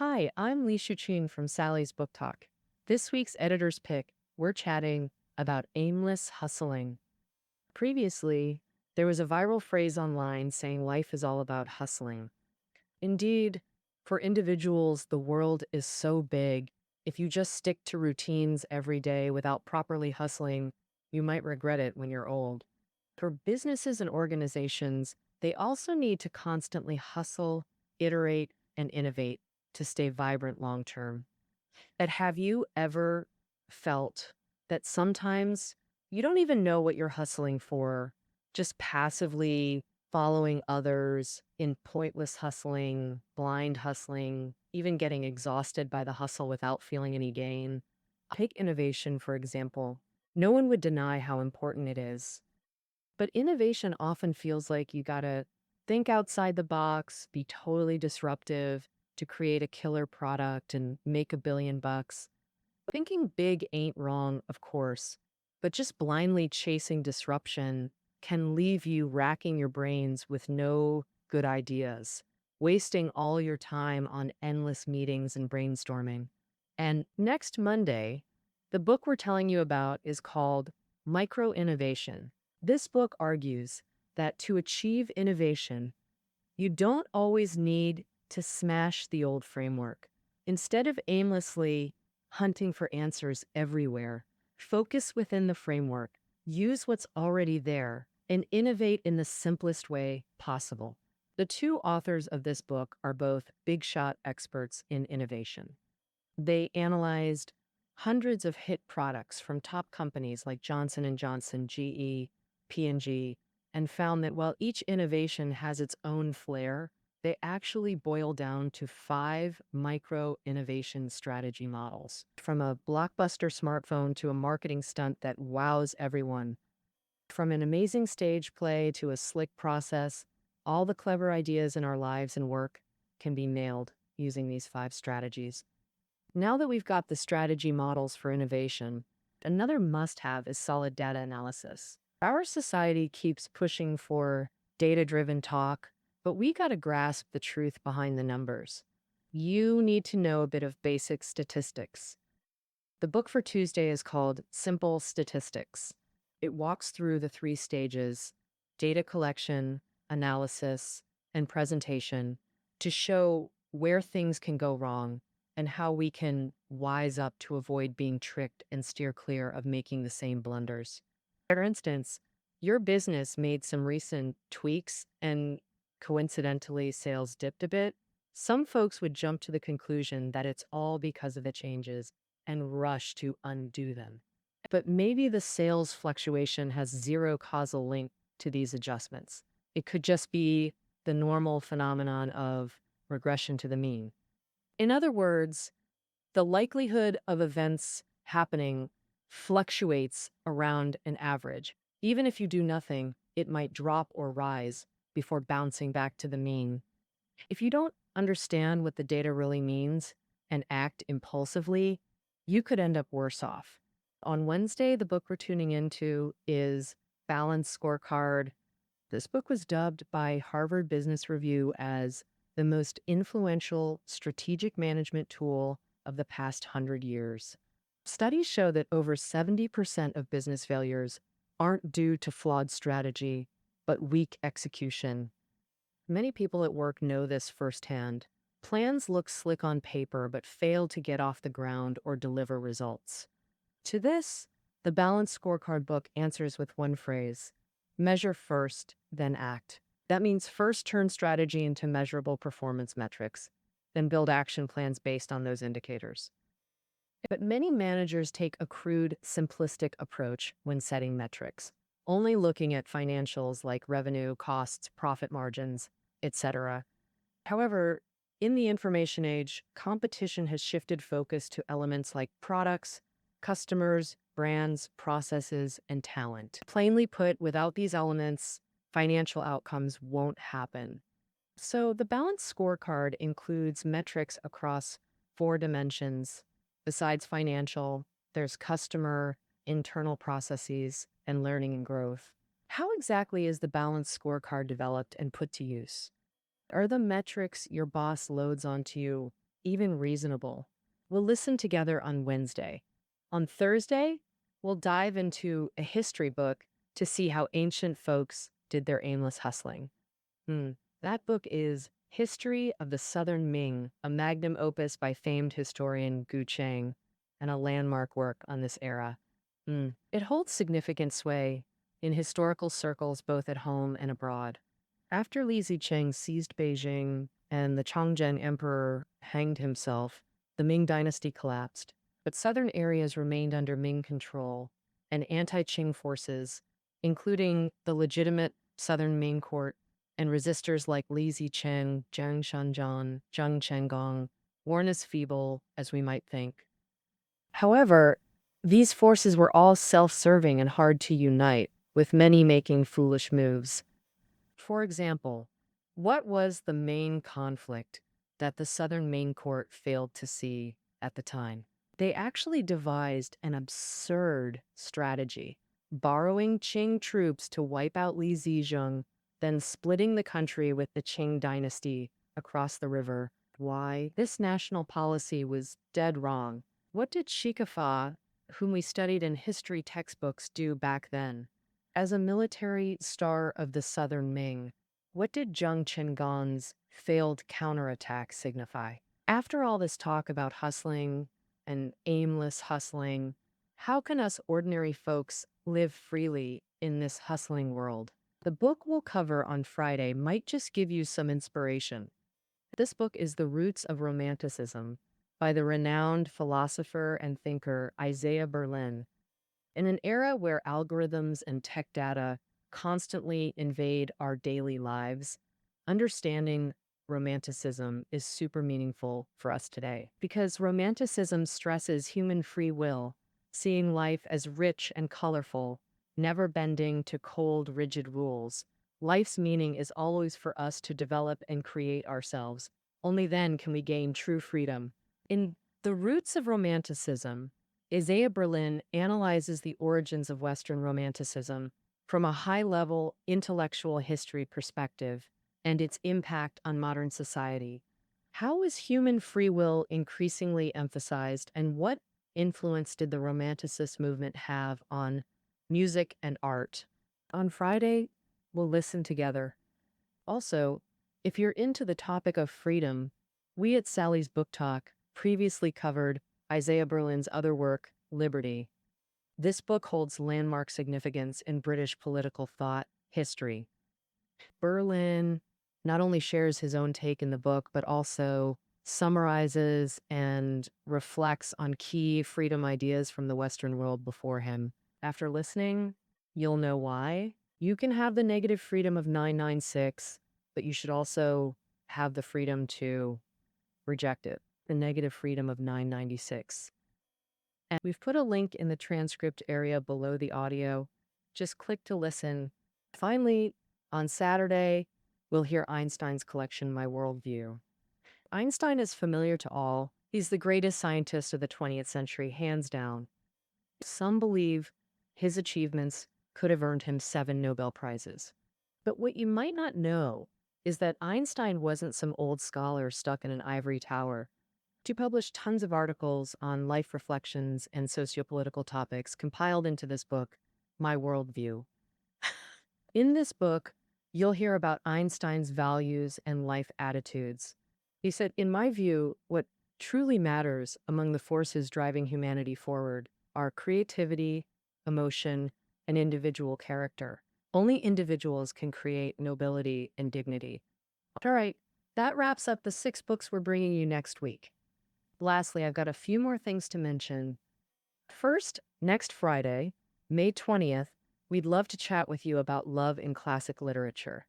Hi, I'm Lee Shuqun from Sally's Book Talk. This week's editor's pick, we're chatting about aimless hustling. Previously, there was a viral phrase online saying life is all about hustling. Indeed, for individuals, the world is so big. If you just stick to routines every day without properly hustling, you might regret it when you're old. For businesses and organizations, they also need to constantly hustle, iterate, and innovate to stay vibrant long term. But have you ever felt that sometimes you don't even know what you're hustling for, just passively following others in pointless hustling, blind hustling, even getting exhausted by the hustle without feeling any gain? Take innovation, for example. No one would deny how important it is. But innovation often feels like you gotta think outside the box, be totally disruptive to create a killer product and make $1 billion. Thinking big ain't wrong, of course, but just blindly chasing disruption can leave you racking your brains with no good ideas, wasting all your time on endless meetings and brainstorming. And next Monday, the book we're telling you about is called Micro Innovation. This book argues that to achieve innovation, you don't always need to smash the old framework. Instead of aimlessly hunting for answers everywhere, focus within the framework, use what's already there, and innovate in the simplest way possible. The two authors of this book are both big shot experts in innovation. They analyzed hundreds of hit products from top companies like Johnson and Johnson, GE, P&G, and found that while each innovation has its own flair, they actually boil down to 5 micro innovation strategy models. From a blockbuster smartphone to a marketing stunt that wows everyone, from an amazing stage play to a slick process, all the clever ideas in our lives and work can be nailed using these 5 strategies. Now that we've got the strategy models for innovation, another must-have is solid data analysis. Our society keeps pushing for data-driven talk, but we got to grasp the truth behind the numbers. You need to know a bit of basic statistics. The book for Tuesday is called Simple Statistics. It walks through the 3 stages: data collection, analysis, and presentation to show where things can go wrong and how we can wise up to avoid being tricked and steer clear of making the same blunders. For instance, your business made some recent tweaks and coincidentally sales dipped a bit. Some folks would jump to the conclusion that it's all because of the changes and rush to undo them. But maybe the sales fluctuation has zero causal link to these adjustments. It could just be the normal phenomenon of regression to the mean. In other words, the likelihood of events happening fluctuates around an average. Even if you do nothing, it might drop or rise before bouncing back to the mean. If you don't understand what the data really means and act impulsively, you could end up worse off. On Wednesday, the book we're tuning into is Balanced Scorecard. This book was dubbed by Harvard Business Review as the most influential strategic management tool of the past 100 years. Studies show that over 70% of business failures aren't due to flawed strategy, but weak execution. Many people at work know this firsthand. Plans look slick on paper, but fail to get off the ground or deliver results. To this, the Balanced Scorecard book answers with one phrase: measure first, then act. That means first turn strategy into measurable performance metrics, then build action plans based on those indicators. But many managers take a crude, simplistic approach when setting metrics, only looking at financials like revenue, costs, profit margins, etc. However, in the information age, competition has shifted focus to elements like products, customers, brands, processes, and talent. Plainly put, without these elements, financial outcomes won't happen. So the balanced scorecard includes metrics across 4 dimensions. Besides financial, there's customer, internal processes, and learning and growth. How exactly is the balanced scorecard developed and put to use? Are the metrics your boss loads onto you even reasonable. We'll listen together on Wednesday. On Thursday, we'll dive into a history book to see how ancient folks did their aimless hustling. That book is History of the Southern Ming, a magnum opus by famed historian Gu Cheng, and a landmark work on this era. It holds significant sway in historical circles both at home and abroad. After Li Zicheng seized Beijing and the Chongzhen emperor hanged himself, the Ming dynasty collapsed. But southern areas remained under Ming control, and anti-Qing forces, including the legitimate southern Ming court and resistors like Li Zicheng, Jiang Shanzhan, Zheng Chenggong, weren't as feeble as we might think. However, these forces were all self-serving and hard to unite, with many making foolish moves. For example, what was the main conflict that the Southern Ming Court failed to see at the time? They actually devised an absurd strategy, borrowing Qing troops to wipe out Li Zizheng, then splitting the country with the Qing dynasty across the river. Why? This national policy was dead wrong. What did Shikafa, whom we studied in history textbooks, do back then? As a military star of the Southern Ming, what did Zheng Chenggong's failed counterattack signify? After all this talk about hustling and aimless hustling, how can us ordinary folks live freely in this hustling world? The book we'll cover on Friday might just give you some inspiration. This book is The Roots of Romanticism by the renowned philosopher and thinker Isaiah Berlin. In an era where algorithms and tech data constantly invade our daily lives, understanding romanticism is super meaningful for us today because romanticism stresses human free will, seeing life as rich and colorful, never bending to cold, rigid rules. Life's meaning is always for us to develop and create ourselves. Only then can we gain true freedom. In The Roots of Romanticism, Isaiah Berlin analyzes the origins of Western Romanticism from a high-level intellectual history perspective and its impact on modern society. How is human free will increasingly emphasized, and what influence did the Romanticist movement have on music and art? On Friday, we'll listen together. Also, if you're into the topic of freedom, we at Sally's Book Talk previously covered Isaiah Berlin's other work, Liberty. This book holds landmark significance in British political thought history. Berlin not only shares his own take in the book, but also summarizes and reflects on key freedom ideas from the Western world before him. After listening, you'll know why. You can have the negative freedom of 996, but you should also have the freedom to reject it, the negative freedom of 996. And we've put a link in the transcript area below the audio. Just click to listen. Finally, on Saturday, we'll hear Einstein's collection, My Worldview. Einstein is familiar to all. He's the greatest scientist of the 20th century, hands down. Some believe his achievements could have earned him 7 Nobel Prizes. But what you might not know is that Einstein wasn't some old scholar stuck in an ivory tower. He published tons of articles on life reflections and sociopolitical topics compiled into this book, My Worldview. In this book, you'll hear about Einstein's values and life attitudes. He said, in my view, what truly matters among the forces driving humanity forward are creativity, emotion, and individual character. Only individuals can create nobility and dignity. All right, that wraps up the 6 books we're bringing you next week. Lastly, I've got a few more things to mention. First, next Friday, May 20th, we'd love to chat with you about love in classic literature.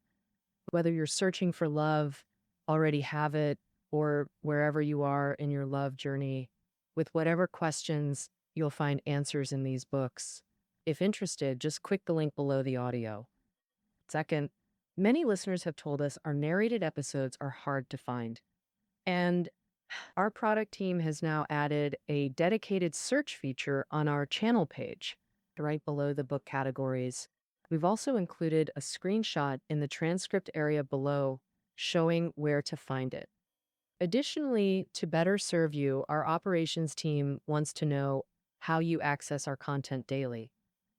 Whether you're searching for love, already have it, or wherever you are in your love journey, with whatever questions, you'll find answers in these books. If interested, just click the link below the audio. Second, many listeners have told us our narrated episodes are hard to find. And our product team has now added a dedicated search feature on our channel page, right below the book categories. We've also included a screenshot in the transcript area below showing where to find it. Additionally, to better serve you, our operations team wants to know how you access our content daily.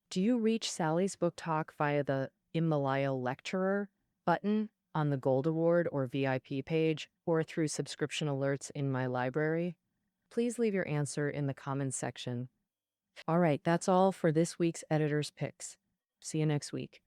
Do you reach Sally's Book Talk via the Himalaya Lecturer button on the Gold Award or VIP page, or through subscription alerts in my library? Please leave your answer in the comments section. All right, that's all for this week's Editor's Picks. See you next week.